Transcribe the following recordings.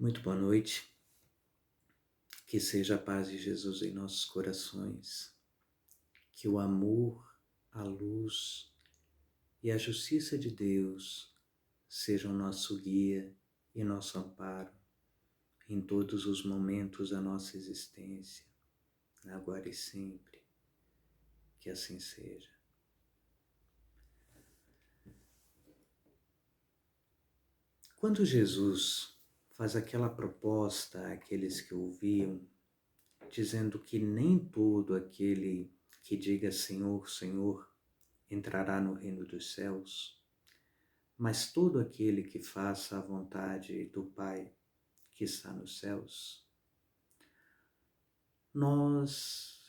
Muito boa noite, que seja a paz de Jesus em nossos corações, que o amor, a luz e a justiça de Deus sejam nosso guia e nosso amparo em todos os momentos da nossa existência, agora e sempre, que assim seja. Quando Jesus faz aquela proposta àqueles que ouviam, dizendo que nem todo aquele que diga Senhor, Senhor, entrará no reino dos céus, mas todo aquele que faça a vontade do Pai que está nos céus, nós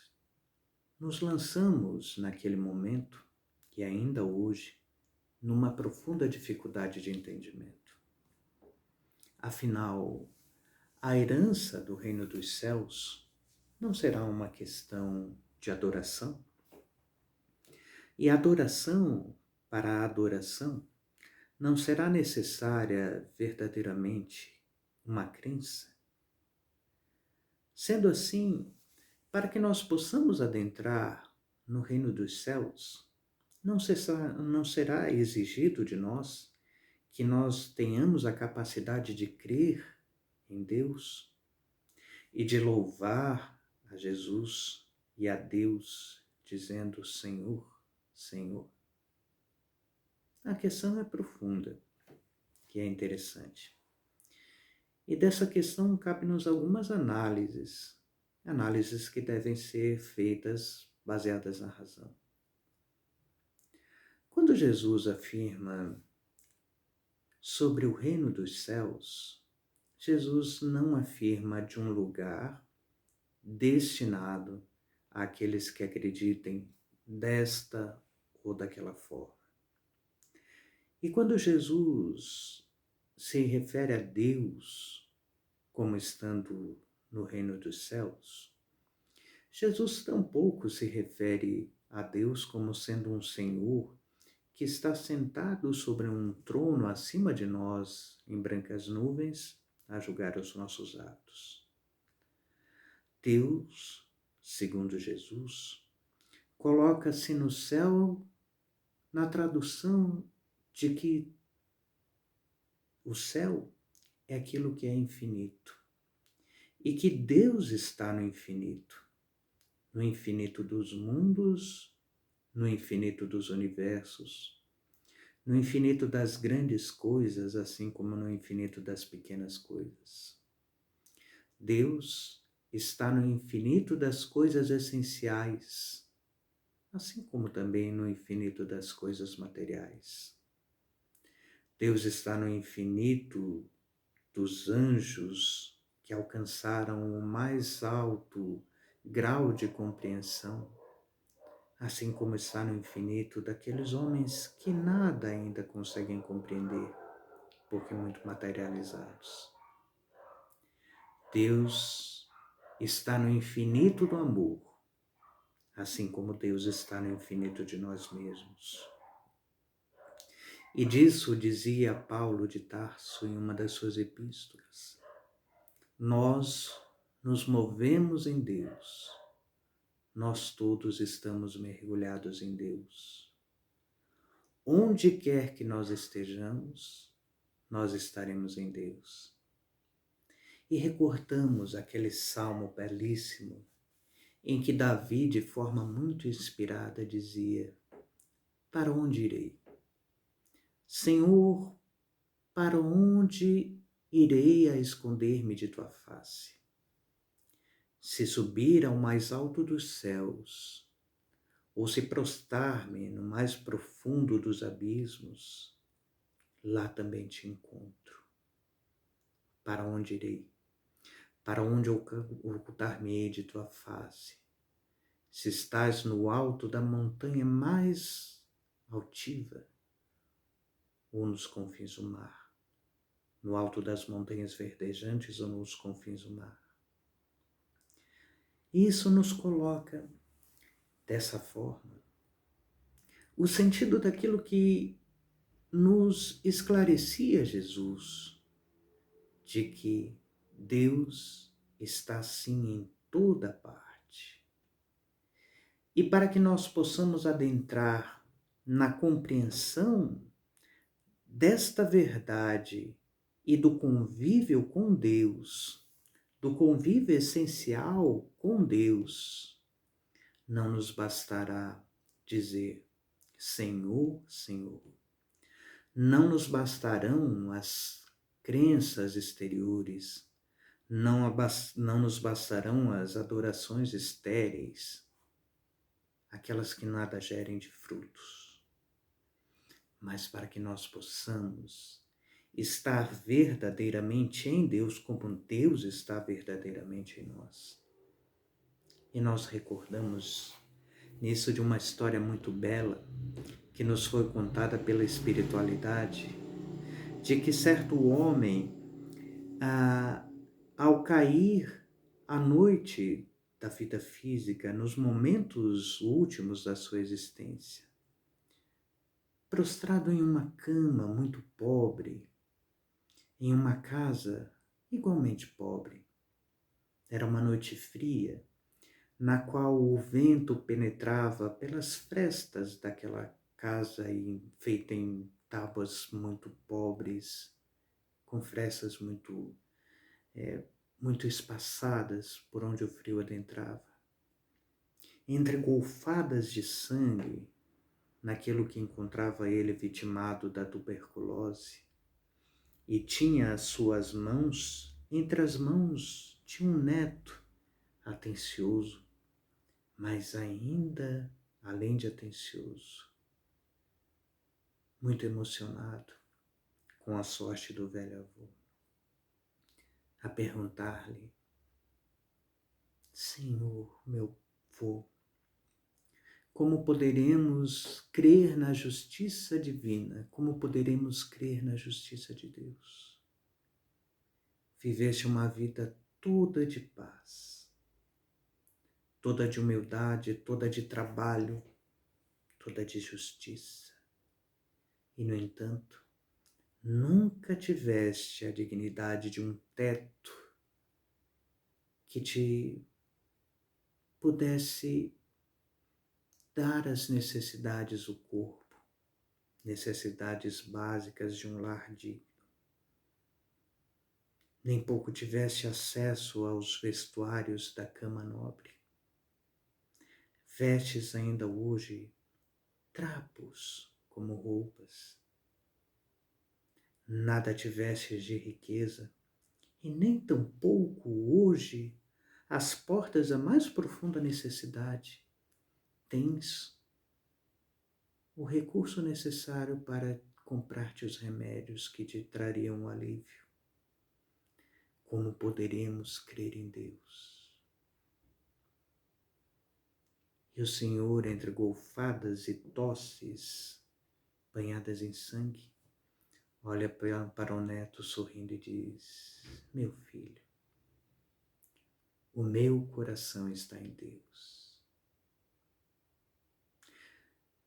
nos lançamos naquele momento, e ainda hoje, numa profunda dificuldade de entendimento. Afinal, a herança do reino dos céus não será uma questão de adoração? E a adoração, para a adoração, não será necessária verdadeiramente uma crença? Sendo assim, para que nós possamos adentrar no reino dos céus, não será exigido de nós que nós tenhamos a capacidade de crer em Deus e de louvar a Jesus e a Deus, dizendo Senhor, Senhor. A questão é profunda, que é interessante. E dessa questão cabe-nos algumas análises que devem ser feitas baseadas na razão. Quando Jesus afirma sobre o reino dos céus, Jesus não afirma de um lugar destinado àqueles que acreditem desta ou daquela forma. E quando Jesus se refere a Deus como estando no reino dos céus, Jesus tampouco se refere a Deus como sendo um Senhor que está sentado sobre um trono acima de nós em brancas nuvens a julgar os nossos atos. Deus, segundo Jesus, coloca-se no céu na tradução de que o céu é aquilo que é infinito e que Deus está no infinito dos mundos, no infinito dos universos, no infinito das grandes coisas, assim como no infinito das pequenas coisas. Deus está no infinito das coisas essenciais, assim como também no infinito das coisas materiais. Deus está no infinito dos anjos que alcançaram o mais alto grau de compreensão, assim como está no infinito daqueles homens que nada ainda conseguem compreender, porque muito materializados. Deus está no infinito do amor, assim como Deus está no infinito de nós mesmos. E disso dizia Paulo de Tarso em uma das suas epístolas: nós nos movemos em Deus, nós todos estamos mergulhados em Deus. Onde quer que nós estejamos, nós estaremos em Deus. E recordamos aquele salmo belíssimo em que Davi, de forma muito inspirada, dizia: para onde irei? Senhor, para onde irei a esconder-me de tua face? Se subir ao mais alto dos céus, ou se prostrar-me no mais profundo dos abismos, lá também te encontro. Para onde irei? Para onde ocultar-me-ei de tua face? Se estás no alto da montanha mais altiva, ou nos confins do mar, no alto das montanhas verdejantes ou nos confins do mar. Isso nos coloca dessa forma o sentido daquilo que nos esclarecia Jesus, de que Deus está assim em toda parte. E para que nós possamos adentrar na compreensão desta verdade e do convívio com Deus, do convívio essencial com Deus, não nos bastará dizer Senhor, Senhor. Não nos bastarão as crenças exteriores, não nos bastarão as adorações estéreis, aquelas que nada gerem de frutos. Mas para que nós possamos estar verdadeiramente em Deus, como Deus está verdadeiramente em nós. E nós recordamos nisso de uma história muito bela que nos foi contada pela espiritualidade, de que certo homem, ao cair à noite da vida física, nos momentos últimos da sua existência, prostrado em uma cama muito pobre, em uma casa igualmente pobre. Era uma noite fria, na qual o vento penetrava pelas frestas daquela casa feita em tábuas muito pobres, com frestas muito espaçadas por onde o frio adentrava. Entre golfadas de sangue, naquilo que encontrava ele vitimado da tuberculose, e tinha as suas mãos, entre as mãos de um neto atencioso, mas ainda, além de atencioso, muito emocionado com a sorte do velho avô, a perguntar-lhe: Senhor, meu avô, como poderemos crer na justiça divina? Como poderemos crer na justiça de Deus? Viveste uma vida toda de paz, toda de humildade, toda de trabalho, toda de justiça. E, no entanto, nunca tiveste a dignidade de um teto que te pudesse dar as necessidades do corpo, necessidades básicas de um lar digno. Nem pouco tiveste acesso aos vestuários da cama nobre. Vestes ainda hoje trapos como roupas. Nada tivestes de riqueza, e nem tampouco hoje, às portas da mais profunda necessidade, tens o recurso necessário para comprar-te os remédios que te trariam um alívio. Como poderemos crer em Deus? E o Senhor, entre golfadas e tosses, banhadas em sangue, olha para o neto sorrindo e diz: meu filho, o meu coração está em Deus.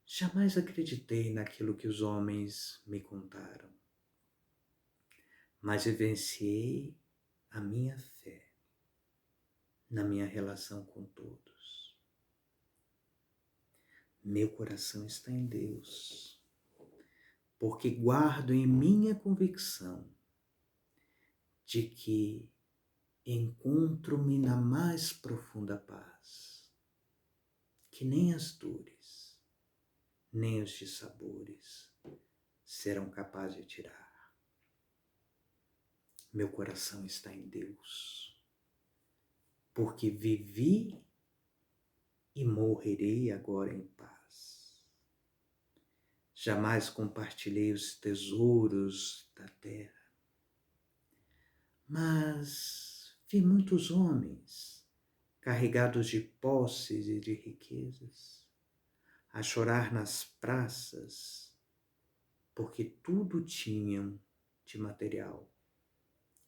Jamais acreditei naquilo que os homens me contaram, mas vivenciei a minha fé na minha relação com todos. Meu coração está em Deus, porque guardo em minha convicção de que encontro-me na mais profunda paz, que nem as dores, nem os dissabores serão capazes de tirar. Meu coração está em Deus, porque vivi e morrerei agora em paz. Jamais compartilhei os tesouros da terra, mas vi muitos homens carregados de posses e de riquezas, a chorar nas praças, porque tudo tinham de material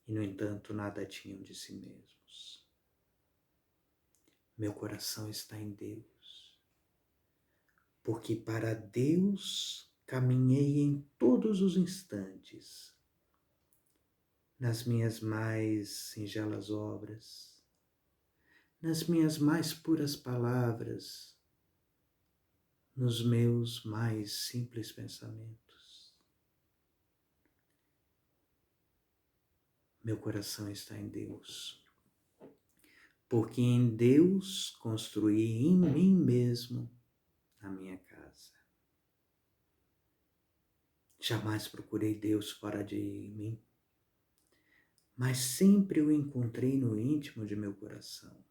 e, no entanto, nada tinham de si mesmos. Meu coração está em Deus, porque para Deus caminhei em todos os instantes, nas minhas mais singelas obras, nas minhas mais puras palavras, nos meus mais simples pensamentos. Meu coração está em Deus, porque em Deus construí em mim mesmo a minha casa. Jamais procurei Deus fora de mim, mas sempre o encontrei no íntimo de meu coração.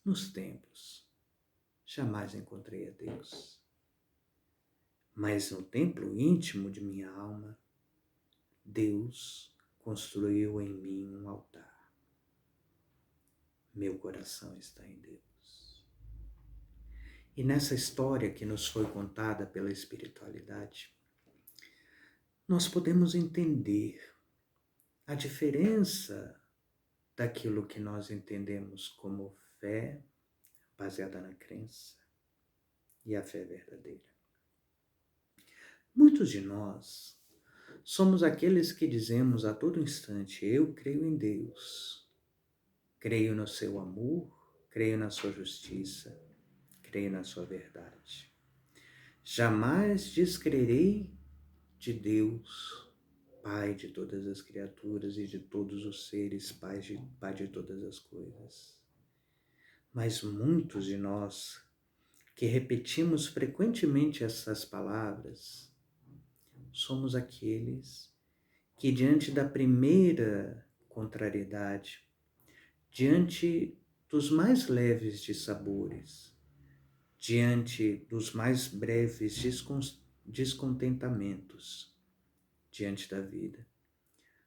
Nos templos, jamais encontrei a Deus, mas no templo íntimo de minha alma, Deus construiu em mim um altar. Meu coração está em Deus. E nessa história que nos foi contada pela espiritualidade, nós podemos entender a diferença daquilo que nós entendemos como fé baseada na crença e a fé verdadeira. Muitos de nós somos aqueles que dizemos a todo instante: eu creio em Deus, creio no seu amor, creio na sua justiça, creio na sua verdade. Jamais descrerei de Deus, Pai de todas as criaturas e de todos os seres, Pai de todas as coisas. Mas muitos de nós que repetimos frequentemente essas palavras, somos aqueles que, diante da primeira contrariedade, diante dos mais leves dissabores, diante dos mais breves descontentamentos diante da vida,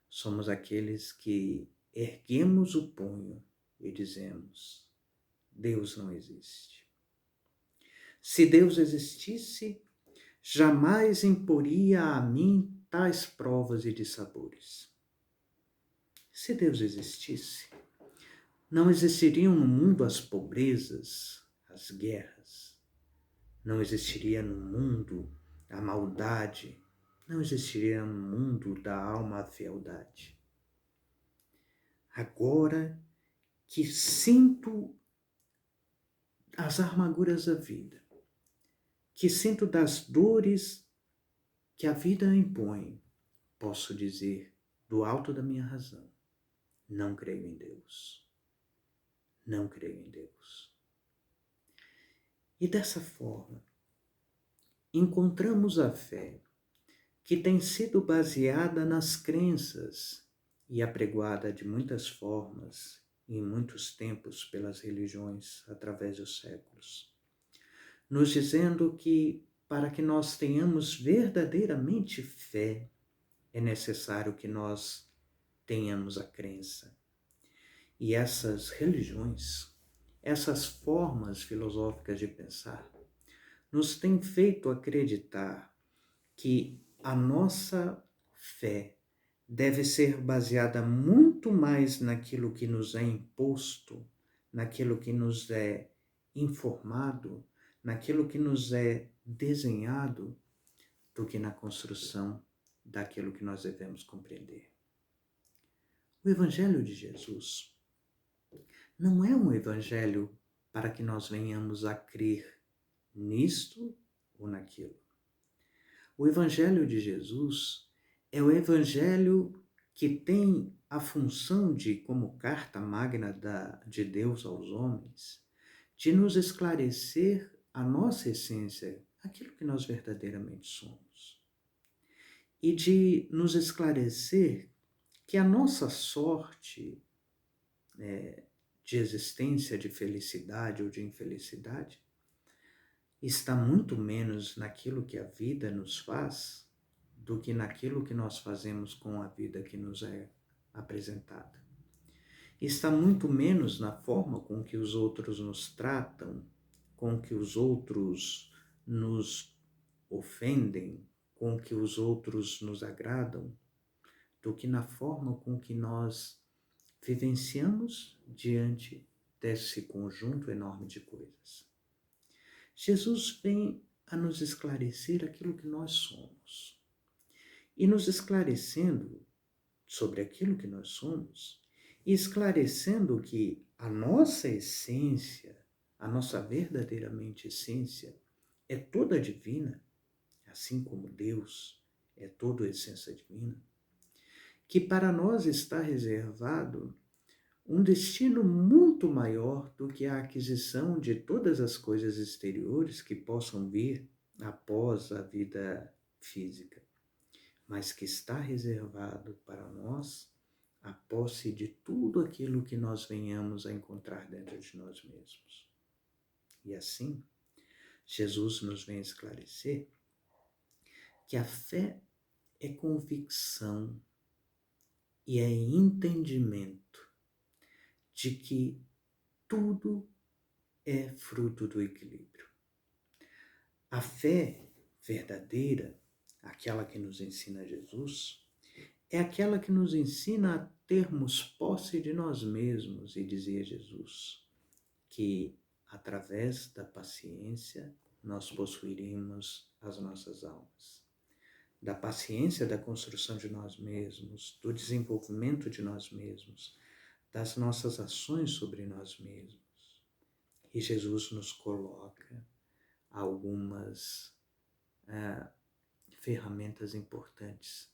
somos aqueles que erguemos o punho e dizemos: Deus não existe. Se Deus existisse, jamais imporia a mim tais provas e dissabores. Se Deus existisse, não existiriam no mundo as pobrezas, as guerras, não existiria no mundo a maldade, não existiria no mundo da alma a fealdade. Agora que sinto as amarguras da vida, que sinto das dores que a vida impõe, posso dizer, do alto da minha razão, não creio em Deus. Não creio em Deus. E dessa forma, encontramos a fé que tem sido baseada nas crenças e apregoada de muitas formas e em muitos tempos pelas religiões através dos séculos, nos dizendo que para que nós tenhamos verdadeiramente fé, é necessário que nós tenhamos a crença. E essas religiões, essas formas filosóficas de pensar, nos têm feito acreditar que a nossa fé deve ser baseada muito mais naquilo que nos é imposto, naquilo que nos é informado, naquilo que nos é desenhado, do que na construção daquilo que nós devemos compreender. O Evangelho de Jesus não é um evangelho para que nós venhamos a crer nisto ou naquilo. O Evangelho de Jesus é o evangelho que tem a função de, como carta magna de Deus aos homens, de nos esclarecer a nossa essência, aquilo que nós verdadeiramente somos. E de nos esclarecer que a nossa sorte de existência, de felicidade ou de infelicidade, está muito menos naquilo que a vida nos faz do que naquilo que nós fazemos com a vida que nos é apresentada. Está muito menos na forma com que os outros nos tratam, com que os outros nos ofendem, com que os outros nos agradam, do que na forma com que nós vivenciamos diante desse conjunto enorme de coisas. Jesus vem a nos esclarecer aquilo que nós somos. E nos esclarecendo, sobre aquilo que nós somos, e esclarecendo que a nossa essência, a nossa verdadeiramente essência, é toda divina, assim como Deus é toda a essência divina, que para nós está reservado um destino muito maior do que a aquisição de todas as coisas exteriores que possam vir após a vida física, mas que está reservado para nós a posse de tudo aquilo que nós venhamos a encontrar dentro de nós mesmos. E assim, Jesus nos vem esclarecer que a fé é convicção e é entendimento de que tudo é fruto do equilíbrio. A fé verdadeira, aquela que nos ensina Jesus, é aquela que nos ensina a termos posse de nós mesmos, e dizia Jesus, que através da paciência nós possuiremos as nossas almas. Da paciência da construção de nós mesmos, do desenvolvimento de nós mesmos, das nossas ações sobre nós mesmos. E Jesus nos coloca algumas ferramentas importantes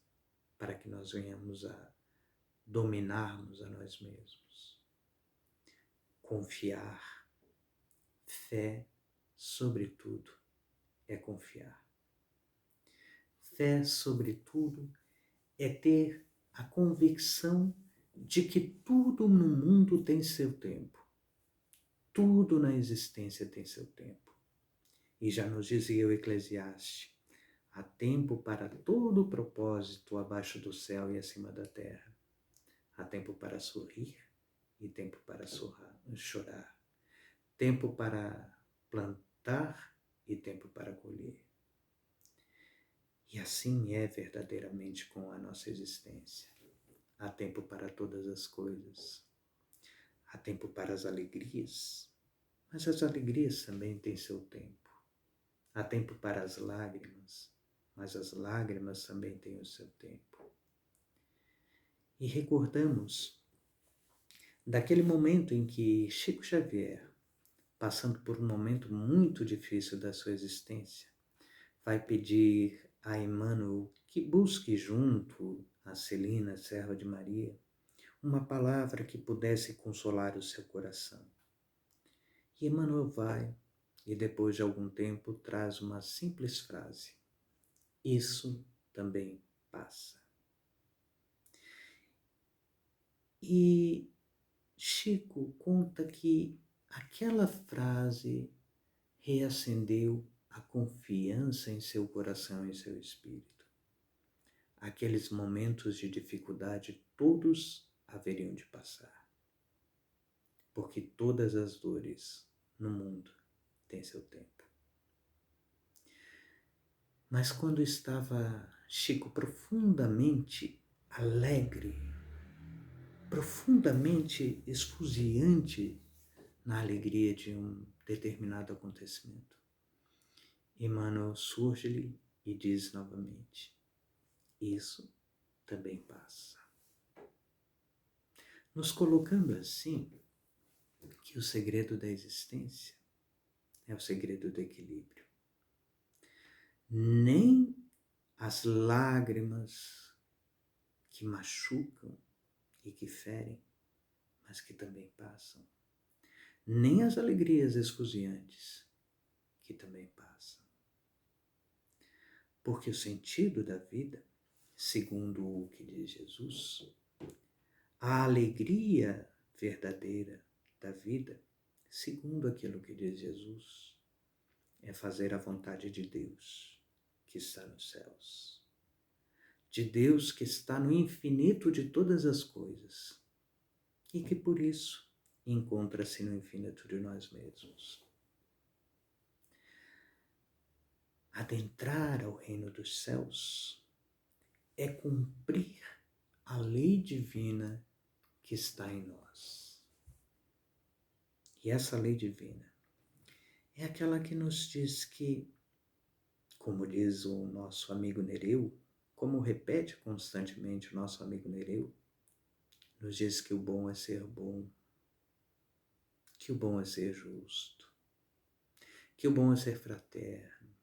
para que nós venhamos a dominarmos a nós mesmos. Confiar. Fé, sobretudo, é confiar. Fé, sobretudo, é ter a convicção de que tudo no mundo tem seu tempo. Tudo na existência tem seu tempo. E já nos dizia o Eclesiastes, há tempo para todo propósito abaixo do céu e acima da terra. Há tempo para sorrir e tempo para chorar. Tempo para plantar e tempo para colher. E assim é verdadeiramente com a nossa existência. Há tempo para todas as coisas. Há tempo para as alegrias, mas as alegrias também têm seu tempo. Há tempo para as lágrimas, mas as lágrimas também têm o seu tempo. E recordamos daquele momento em que Chico Xavier, passando por um momento muito difícil da sua existência, vai pedir a Emmanuel que busque junto a Celina, serva de Maria, uma palavra que pudesse consolar o seu coração. E Emmanuel vai, e depois de algum tempo traz uma simples frase: isso também passa. E Chico conta que aquela frase reacendeu a confiança em seu coração e seu espírito. Aqueles momentos de dificuldade todos haveriam de passar, porque todas as dores no mundo têm seu tempo. Mas quando estava Chico profundamente alegre, profundamente esfuziante na alegria de um determinado acontecimento, Emmanuel surge-lhe e diz novamente: isso também passa. Nos colocando assim, que o segredo da existência é o segredo do equilíbrio. Nem as lágrimas que machucam e que ferem, mas que também passam, nem as alegrias esfuziantes, que também passam. Porque o sentido da vida, segundo o que diz Jesus, a alegria verdadeira da vida, segundo aquilo que diz Jesus, é fazer a vontade de Deus que está nos céus, de Deus que está no infinito de todas as coisas e que por isso encontra-se no infinito de nós mesmos. Adentrar ao reino dos céus é cumprir a lei divina que está em nós. E essa lei divina é aquela que nos diz que, como diz o nosso amigo Nereu, como repete constantemente o nosso amigo Nereu, nos diz que o bom é ser bom, que o bom é ser justo, que o bom é ser fraterno,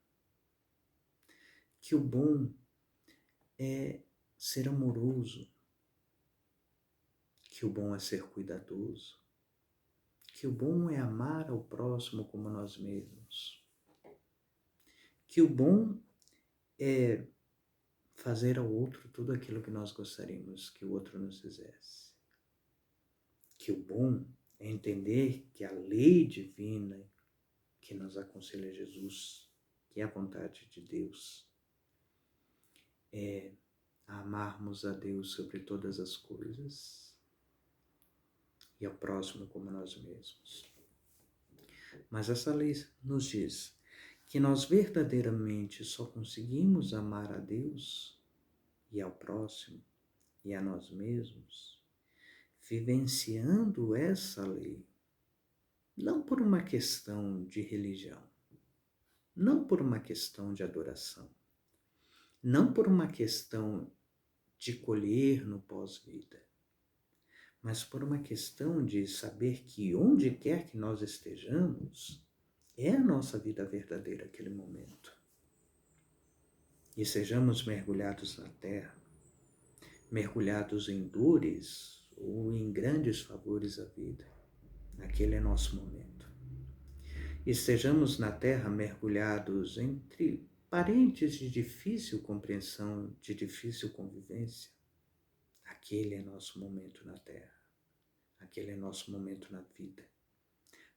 que o bom é ser amoroso, que o bom é ser cuidadoso, que o bom é amar ao próximo como nós mesmos, que o bom é fazer ao outro tudo aquilo que nós gostaríamos que o outro nos fizesse, que o bom é entender que a lei divina que nos aconselha Jesus, que é a vontade de Deus, é amarmos a Deus sobre todas as coisas e ao próximo como nós mesmos. Mas essa lei nos diz que nós verdadeiramente só conseguimos amar a Deus e ao próximo e a nós mesmos vivenciando essa lei, não por uma questão de religião, não por uma questão de adoração, não por uma questão de colher no pós-vida, mas por uma questão de saber que onde quer que nós estejamos, é a nossa vida verdadeira aquele momento. E sejamos mergulhados na terra, mergulhados em dores ou em grandes favores à vida, aquele é nosso momento. E estejamos na terra mergulhados entre parentes de difícil compreensão, de difícil convivência, aquele é nosso momento na terra, aquele é nosso momento na vida,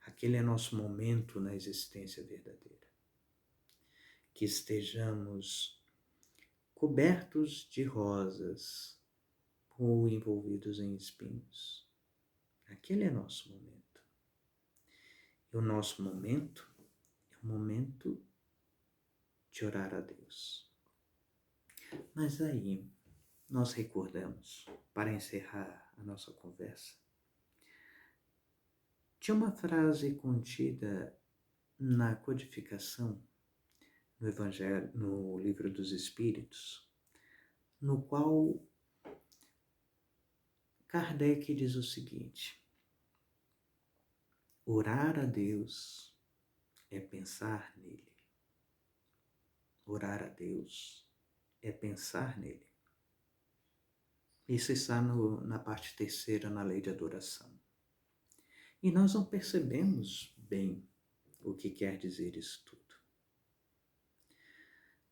aquele é nosso momento na existência verdadeira. Que estejamos cobertos de rosas ou envolvidos em espinhos, aquele é nosso momento. E o nosso momento é o momento de orar a Deus. Mas aí nós recordamos, para encerrar a nossa conversa, de uma frase contida na codificação no Evangelho, no Livro dos Espíritos, no qual Kardec diz o seguinte: orar a Deus é pensar nele. Orar a Deus é pensar nele. Isso está na parte terceira, na lei de adoração. E nós não percebemos bem o que quer dizer isso tudo.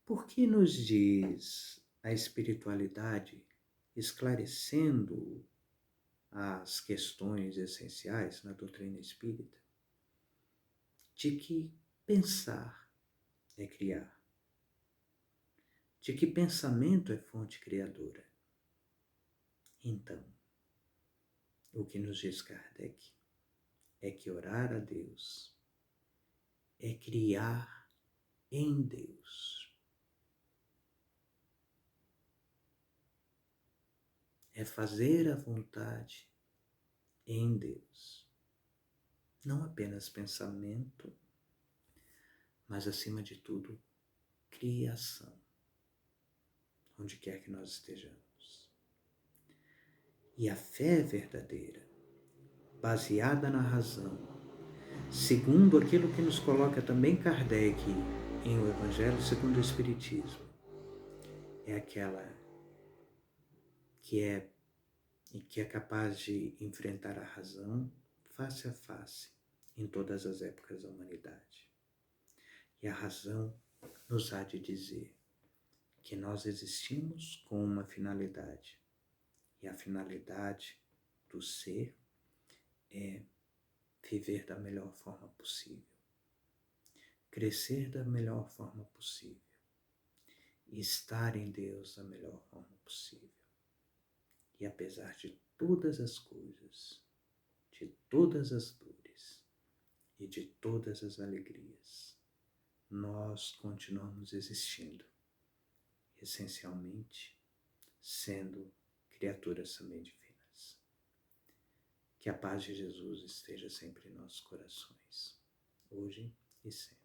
Por que nos diz a espiritualidade, esclarecendo as questões essenciais na doutrina espírita, de que pensar é criar, de que pensamento é fonte criadora? Então, o que nos diz Kardec é que orar a Deus é criar em Deus. É fazer a vontade em Deus. Não apenas pensamento, mas acima de tudo, criação, onde quer que nós estejamos. E a fé verdadeira, baseada na razão, segundo aquilo que nos coloca também Kardec em O Evangelho segundo o Espiritismo, é aquela que é capaz de enfrentar a razão face a face em todas as épocas da humanidade. E a razão nos há de dizer que nós existimos com uma finalidade, e a finalidade do ser é viver da melhor forma possível, crescer da melhor forma possível e estar em Deus da melhor forma possível. E apesar de todas as coisas, de todas as dores e de todas as alegrias, nós continuamos existindo, essencialmente sendo criaturas também divinas. Que a paz de Jesus esteja sempre em nossos corações, hoje e sempre.